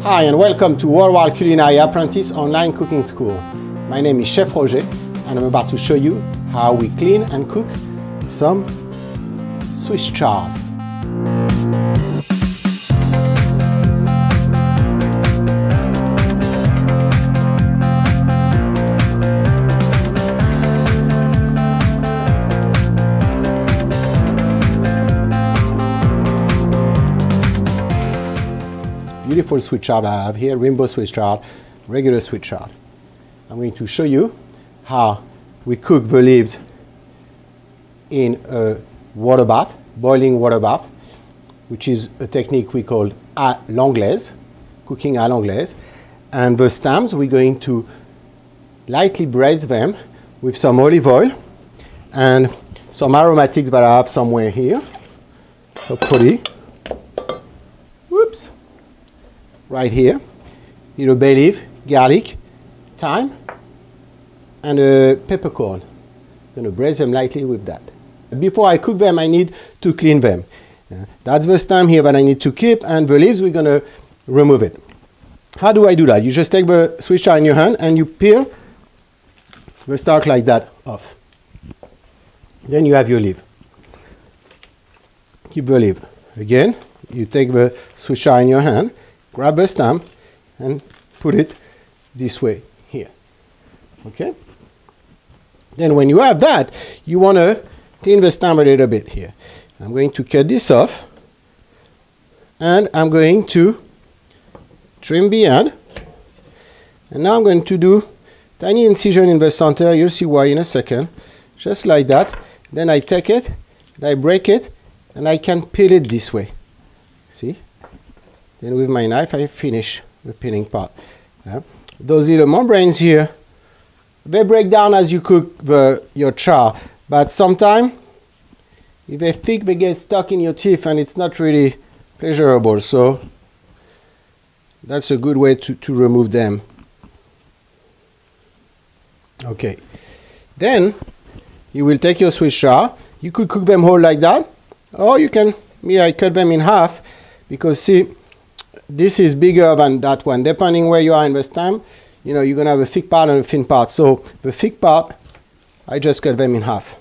Hi and welcome to Worldwide Culinary Apprentice online cooking school. My name is Chef Roger and I'm about to show you how we clean and cook some Swiss chard. Beautiful Swiss chard I have here, rainbow Swiss chard, regular Swiss chard. I'm going to show you how we cook the leaves in a water bath, boiling water bath, which is a technique we call à l'anglaise, cooking à l'anglaise. And the stems, we're going to lightly braise them with some olive oil and some aromatics that I have somewhere here, hopefully. Whoops. Right here, little bay leaf, garlic, thyme, and a peppercorn. I'm going to braise them lightly with that. Before I cook them, I need to clean them. That's the stem here that I need to keep, and the leaves, we're going to remove it. How do I do that? You just take the Swiss chard in your hand and you peel the stalk like that off. Then you have your leaf. Keep the leaf. Again, you take the Swiss chard in your hand, grab the stem and put it this way here. Okay? Then when you have that, you want to clean the stem a little bit here. I'm going to cut this off and I'm going to trim the end. And now I'm going to do tiny incision in the center. You'll see why in a second. Just like that. Then I take it, and I break it, and I can peel it this way. See? Then with my knife, I finish the peeling part. Those little membranes here, they break down as you cook your chard, but sometimes, if they're thick, they get stuck in your teeth and it's not really pleasurable. So that's a good way to remove them. Okay. Then you will take your Swiss chard. You could cook them whole like that, or you can, I cut them in half, because see, this is bigger than that one. Depending where you are in the stem, you're going to have a thick part and a thin part. So the thick part, I just cut them in half.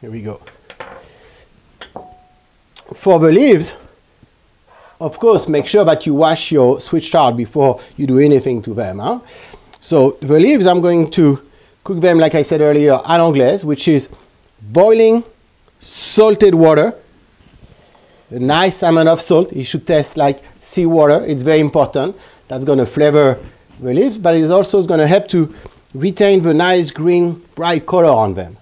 Here we go. For the leaves, of course, make sure that you wash your Swiss chard before you do anything to them. Huh? So the leaves, I'm going to cook them, like I said earlier, à l'anglaise, which is boiling salted water. A nice amount of salt. It should taste like seawater. It's very important. That's going to flavor the leaves, but it's also going to help to retain the nice green, bright color on them.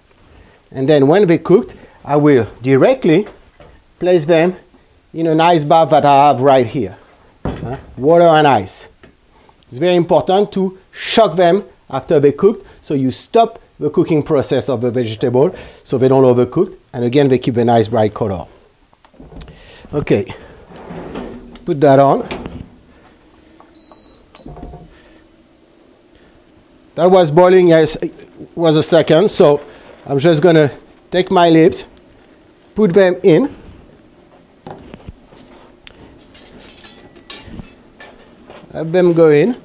And then when they're cooked, I will directly place them in a nice bath that I have right here. Water and ice. It's very important to shock them after they're cooked, so you stop the cooking process of the vegetable so they don't overcook, and again they keep a nice bright color. Okay, put that on. That was boiling, yes, it was a second, so I'm just going to take my leaves, put them in. Have them go in.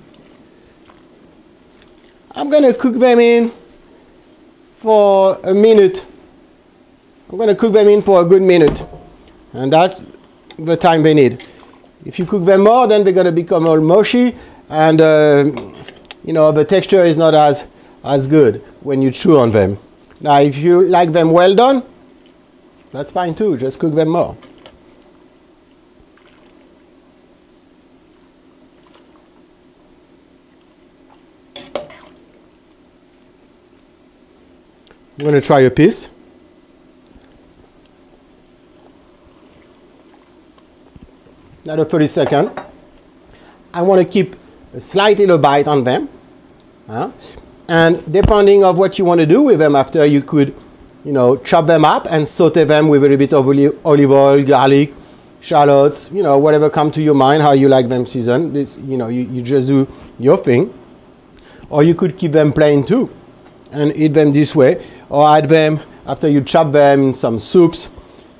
I'm going to cook them in for a minute. I'm going to cook them in for a good minute. And that's the time they need. If you cook them more, then they're going to become all mushy, and the texture is not as good when you chew on them. Now, if you like them well done, that's fine too. Just cook them more. I'm going to try a piece. Another 30 seconds. I want to keep a slight little bite on them. And depending on what you want to do with them after, you could, chop them up and saute them with a little bit of olive oil, garlic, shallots, whatever comes to your mind, how you like them seasoned. This, you just do your thing. Or you could keep them plain too and eat them this way. Or add them, after you chop them, in some soups,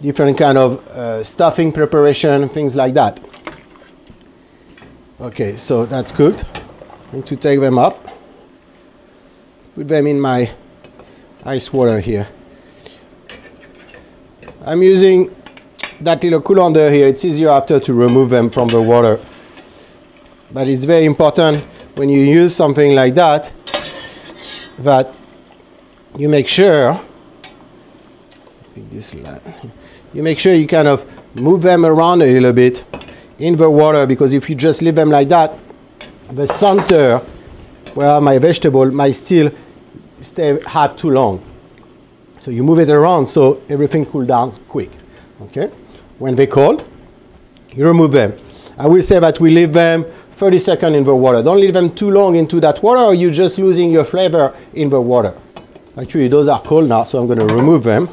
different kind of stuffing preparation, things like that. Okay, so that's cooked. I'm going to take them up, put them in my ice water here. I'm using that little colander here. It's easier after to remove them from the water. But it's very important when you use something like that, that you make sure, you make sure you kind of move them around a little bit in the water, because if you just leave them like that, the center where my vegetable might still stay hot too long. So you move it around so everything cools down quick. Okay? When they cold, you remove them. I will say that we leave them 30 seconds in the water. Don't leave them too long into that water, or you're just losing your flavor in the water. Actually, those are cold now, so I'm going to remove them.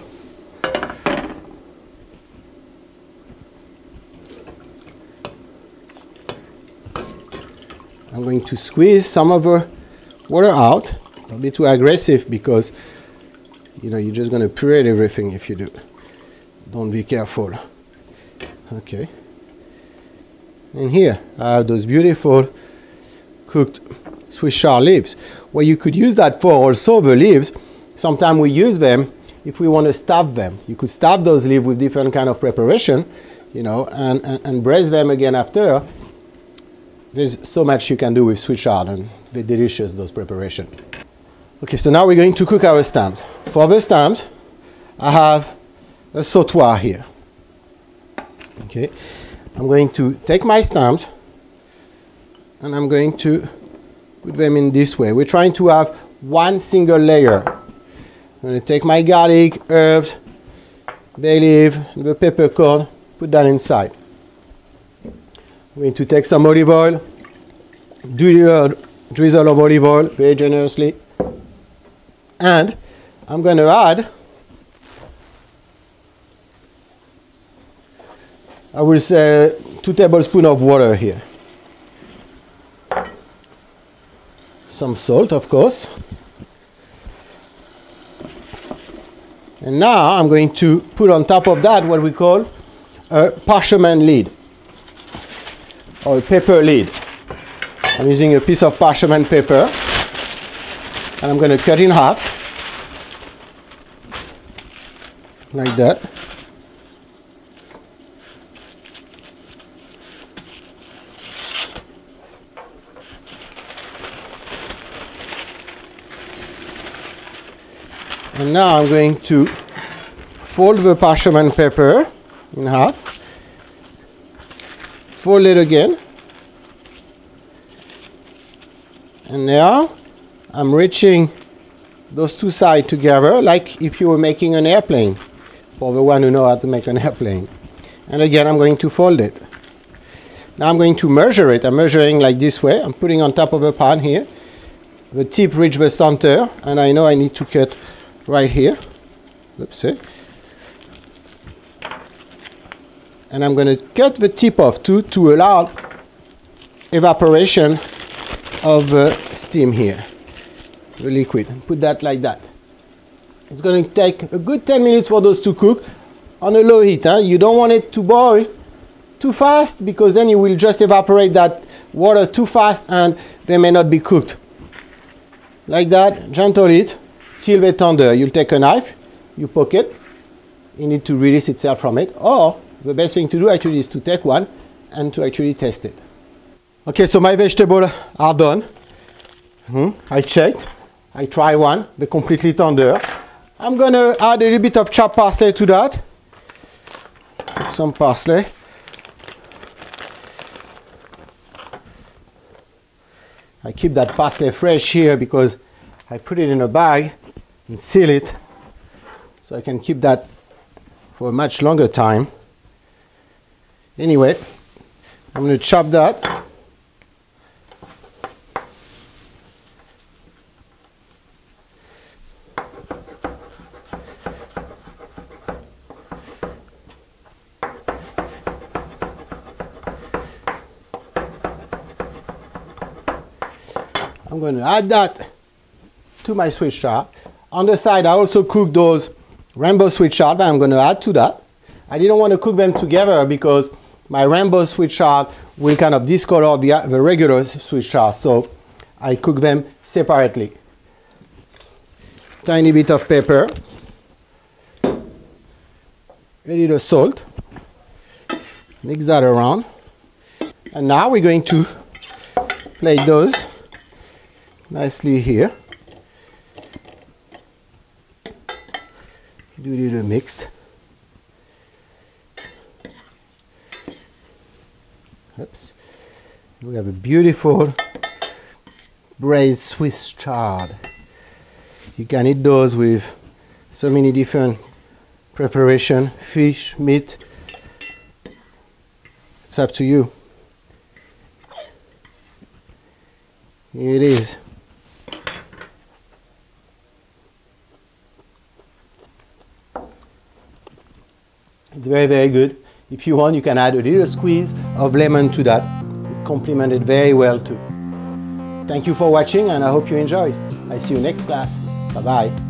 I'm going to squeeze some of the water out. Don't be too aggressive, because you're just going to puree everything if you do. Don't be careful. Okay. And here I have those beautiful cooked Swiss chard leaves. Well, you could use that for also the leaves. Sometimes we use them if we want to stuff them. You could stuff those leaves with different kind of preparation, and braise them again after. There's so much you can do with Swiss chard, and they're delicious, those preparations. Okay, so now we're going to cook our stamps. For the stamps, I have a sautoir here. Okay, I'm going to take my stamps and I'm going to put them in this way. We're trying to have one single layer. I'm going to take my garlic, herbs, bay leaf, the peppercorn, put that inside. I'm going to take some olive oil, do a drizzle of olive oil very generously, and I'm going to add, I will say, 2 tablespoons of water here. Some salt, of course. And now I'm going to put on top of that what we call a parchment lid, or a paper lid. I'm using a piece of parchment paper, and I'm going to cut in half, like that. And now I'm going to fold the parchment paper in half, fold it again, and now I'm reaching those two sides together like if you were making an airplane, for the one who know how to make an airplane. And again, I'm going to fold it. Now I'm going to measure it. I'm measuring like this way. I'm putting on top of a pan here. The tip reach the center, and I know I need to cut right here. Oopsie. And I'm going to cut the tip off too, to allow evaporation of the steam here, the liquid. Put that like that. It's going to take a good 10 minutes for those to cook on a low heat. You don't want it to boil too fast, because then you will just evaporate that water too fast and they may not be cooked. Like that, gentle heat till they're tender. You'll take a knife, you poke it, you need to release itself from it, or the best thing to do actually is to take one and to actually test it. Okay, so my vegetables are done. I checked, I tried one, they're completely tender. I'm going to add a little bit of chopped parsley to that. Some parsley. I keep that parsley fresh here because I put it in a bag and seal it, so I can keep that for a much longer time. Anyway, I'm going to chop that. I'm going to add that to my Swiss chard. On the side, I also cook those rainbow Swiss chard that I'm going to add to that. I didn't want to cook them together because my rainbow Swiss chard will kind of discolor the regular Swiss chard, so I cook them separately. Tiny bit of pepper, a little salt, mix that around, and now we're going to plate those nicely here. Do a little mixed. Oops. We have a beautiful braised Swiss chard. You can eat those with so many different preparation, fish, meat. It's up to you. Here it is. It's very, very good. If you want, you can add a little squeeze of lemon to that. It complements it very well too. Thank you for watching, and I hope you enjoyed. I see you next class. Bye-bye.